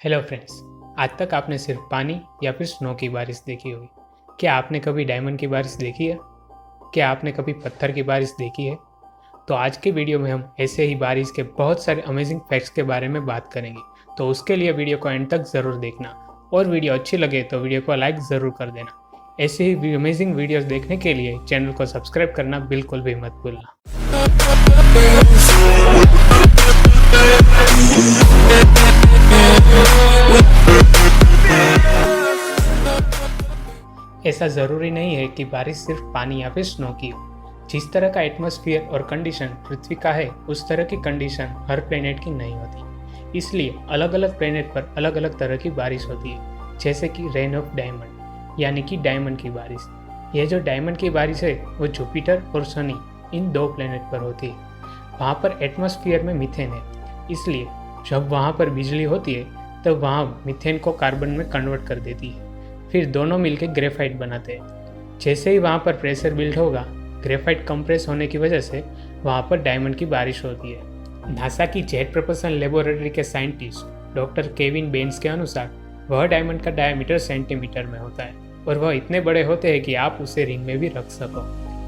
Hello friends. आज तक आपने सिर्फ पानी या फिर स्नो की बारिश देखी होगी। क्या आपने कभी डायमंड की बारिश देखी है? क्या आपने कभी पत्थर की बारिश देखी है? तो आज के वीडियो में हम ऐसे ही बारिश के बहुत सारे अमेजिंग फैक्ट्स के बारे में बात करेंगे। तो उसके लिए वीडियो को एंड तक ज़रूर देखना, और वीडियो अच्छी लगे तो वीडियो को लाइक ज़रूर कर देना। ऐसे ही अमेजिंग वीडियोस देखने के लिए चैनल को सब्सक्राइब करना बिल्कुल भी मत भूलना। ऐसा ज़रूरी नहीं है कि बारिश सिर्फ पानी या फिर स्नो की हो। जिस तरह का एटमॉस्फेयर और कंडीशन पृथ्वी का है, उस तरह की कंडीशन हर प्लेनेट की नहीं होती। इसलिए अलग अलग प्लेनेट पर अलग अलग तरह की बारिश होती है, जैसे कि रेन ऑफ डायमंड यानी कि डायमंड की बारिश। यह जो डायमंड की बारिश है वो जुपिटर और शनि इन दो प्लेनेट पर होती है। वहाँ पर एटमॉस्फेयर में मीथेन है, इसलिए जब वहाँ पर बिजली होती है तब वहाँ मीथेन को कार्बन में कन्वर्ट कर देती है। फिर दोनों मिलकर ग्रेफाइट बनाते हैं। जैसे ही वहाँ पर प्रेशर बिल्ड होगा, ग्रेफाइट कंप्रेस होने की वजह से वहाँ पर डायमंड की बारिश होती है। नासा की जेट प्रपल्सन लेबोरेटरी के साइंटिस्ट डॉक्टर केविन बेन्स के अनुसार वह डायमंड का डायमीटर सेंटीमीटर में होता है, और वह इतने बड़े होते हैं कि आप उसे रिंग में भी रख सको।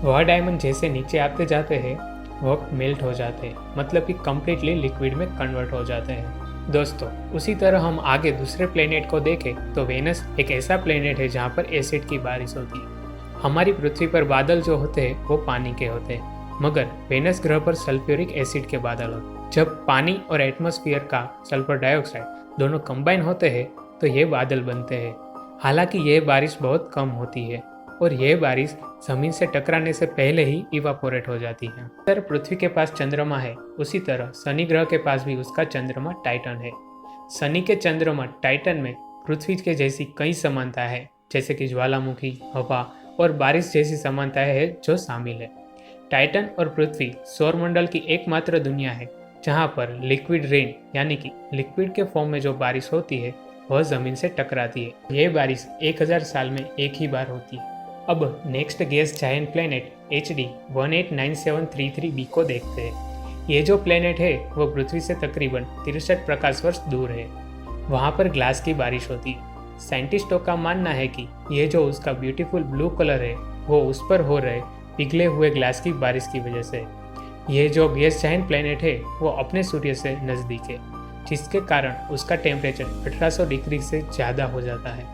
वह डायमंड जैसे नीचे आते जाते हैं वह मेल्ट हो जाते हैं, मतलब कि कम्प्लीटली लिक्विड में कन्वर्ट हो जाते हैं। दोस्तों, उसी तरह हम आगे दूसरे प्लेनेट को देखें तो वेनस एक ऐसा प्लेनेट है जहाँ पर एसिड की बारिश होती है। हमारी पृथ्वी पर बादल जो होते हैं वो पानी के होते हैं, मगर वेनस ग्रह पर सल्फ्यूरिक एसिड के बादल होते हैं। जब पानी और एटमॉस्फेयर का सल्फर डाइऑक्साइड दोनों कंबाइन होते हैं तो ये बादल बनते हैं। हालांकि यह बारिश बहुत कम होती है, और यह बारिश जमीन से टकराने से पहले ही इवापोरेट हो जाती है। अगर पृथ्वी के पास चंद्रमा है, उसी तरह शनि ग्रह के पास भी उसका चंद्रमा टाइटन है। शनि के चंद्रमा टाइटन में पृथ्वी के जैसी कई समानताएं हैं, जैसे कि ज्वालामुखी, हवा और बारिश जैसी समानताएं हैं जो शामिल है। टाइटन और पृथ्वी सौरमंडल की एकमात्र दुनिया है जहाँ पर लिक्विड रेन यानी कि लिक्विड के फॉर्म में जो बारिश होती है वह जमीन से टकराती है। यह बारिश 1000 साल में एक ही बार होती है। अब next gas giant planet HD 189733b को देखते हैं। ये जो प्लेनेट है वो पृथ्वी से तकरीबन 63 प्रकाश वर्ष दूर है। वहाँ पर ग्लास की बारिश होती है। साइंटिस्टों का मानना है कि ये जो उसका ब्यूटीफुल ब्लू कलर है वो उस पर हो रहे पिघले हुए ग्लास की बारिश की वजह से। ये जो गैस जायंट प्लेनेट है वो अपने सूर्य से नज़दीक है, जिसके कारण उसका टेम्परेचर 1800 डिग्री से ज़्यादा हो जाता है,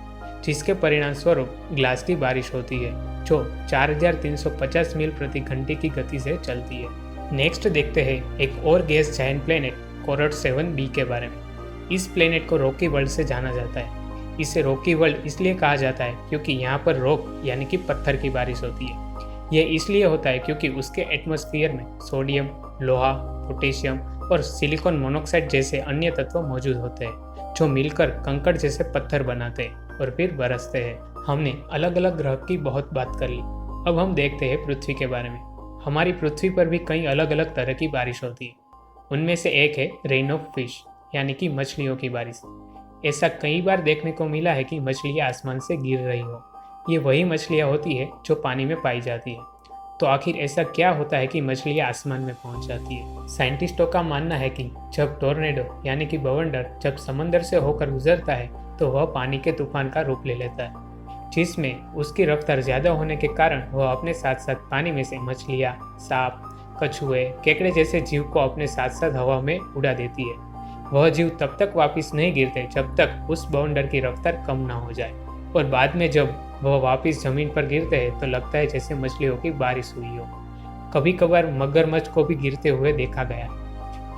जिसके परिणाम स्वरूप ग्लास की बारिश होती है जो 4350 मील प्रति घंटे की गति से चलती है। नेक्स्ट देखते हैं एक और गैस जायंट प्लेनेट कोरट 7b के बारे में। इस प्लेनेट को रॉकी वर्ल्ड से जाना जाता है। इसे रॉकी वर्ल्ड इसलिए कहा जाता है क्योंकि यहाँ पर रॉक यानी कि पत्थर की बारिश होती है। यह इसलिए होता है क्योंकि उसके एटमॉस्फेयर में सोडियम, लोहा, पोटेशियम और सिलिकॉन मोनोक्साइड जैसे अन्य तत्व मौजूद होते हैं जो मिलकर कंकड़ जैसे पत्थर बनाते हैं और फिर बरसते हैं। हमने अलग अलग ग्रह की बहुत बात कर ली। अब हम देखते हैं पृथ्वी के बारे में। हमारी पृथ्वी पर भी कई अलग अलग तरह की बारिश होती है। उनमें से एक है रेन ऑफ फिश यानी कि मछलियों की बारिश। ऐसा कई बार देखने को मिला है कि मछलियाँ आसमान से गिर रही हो। ये वही मछलियाँ होती है जो पानी में पाई जाती है। तो आखिर ऐसा क्या होता है कि मछलियाँ आसमान में पहुंच जाती है? साइंटिस्टों का मानना है कि जब टोर्नेडो यानी कि बवंडर जब समंदर से होकर गुजरता है तो वह पानी के तूफान का रूप ले लेता है, जिसमें उसकी रफ्तार ज़्यादा होने के कारण वह अपने साथ साथ पानी में से मछलियाँ, सांप, कछुए, केकड़े जैसे जीव को अपने साथ साथ हवा में उड़ा देती है। वह जीव तब तक वापस नहीं गिरते जब तक उस बवंडर की रफ्तार कम ना हो जाए, और बाद में जब वह वापस जमीन पर गिरते हैं तो लगता है जैसे मछलियों की बारिश हुई हो। कभी कभार मगरमच्छ को भी गिरते हुए देखा गया।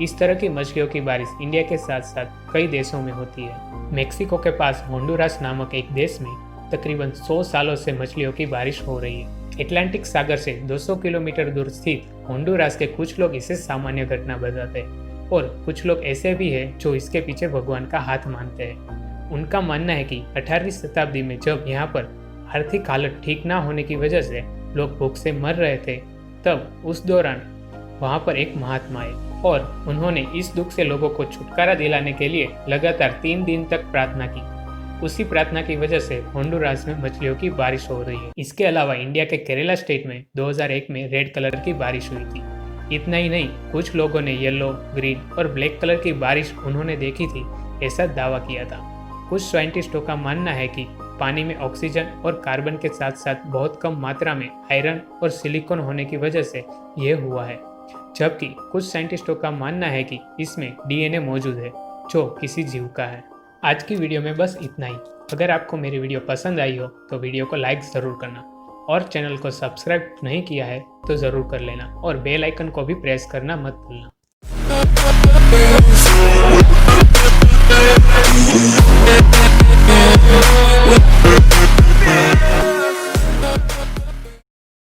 इस तरह की मछलियों की बारिश इंडिया के साथ साथ कई देशों में होती है। मेक्सिको के पास होंडुरास नामक एक देश में तकरीबन 100 सालों से मछलियों की बारिश हो रही है। अटलांटिक सागर से 200 किलोमीटर दूर स्थित होंडुरास के कुछ लोग इसे सामान्य घटना बताते हैं, और कुछ लोग ऐसे भी हैं जो इसके पीछे भगवान का हाथ मानते हैं। उनका मानना है कि 18वीं शताब्दी में जब यहाँ पर आर्थिक हालत ठीक ना होने की वजह से लोग भूख से मर रहे थे, तब उस दौरान वहाँ पर एक महात्मा आए और उन्होंने इस दुख से लोगों को छुटकारा दिलाने के लिए लगातार 3 दिन तक प्रार्थना की। उसी प्रार्थना की वजह से होंडुरास में मछलियों की बारिश हो रही है। इसके अलावा इंडिया के केरला स्टेट में 2001 में रेड कलर की बारिश हुई थी। इतना ही नहीं, कुछ लोगों ने येलो, ग्रीन और ब्लैक कलर की बारिश उन्होंने देखी थी ऐसा दावा किया था। कुछ साइंटिस्टों का मानना है कि पानी में ऑक्सीजन और कार्बन के साथ साथ बहुत कम मात्रा में आयरन और सिलिकॉन होने की वजह से यह हुआ है, जबकि कुछ साइंटिस्टों का मानना है कि इसमें डीएनए मौजूद है जो किसी जीव का है। आज की वीडियो में बस इतना ही। अगर आपको मेरी वीडियो पसंद आई हो तो वीडियो को लाइक ज़रूर करना और चैनल को सब्सक्राइब नहीं किया है तो ज़रूर कर लेना और बेल आइकन को भी प्रेस करना मत भूलना।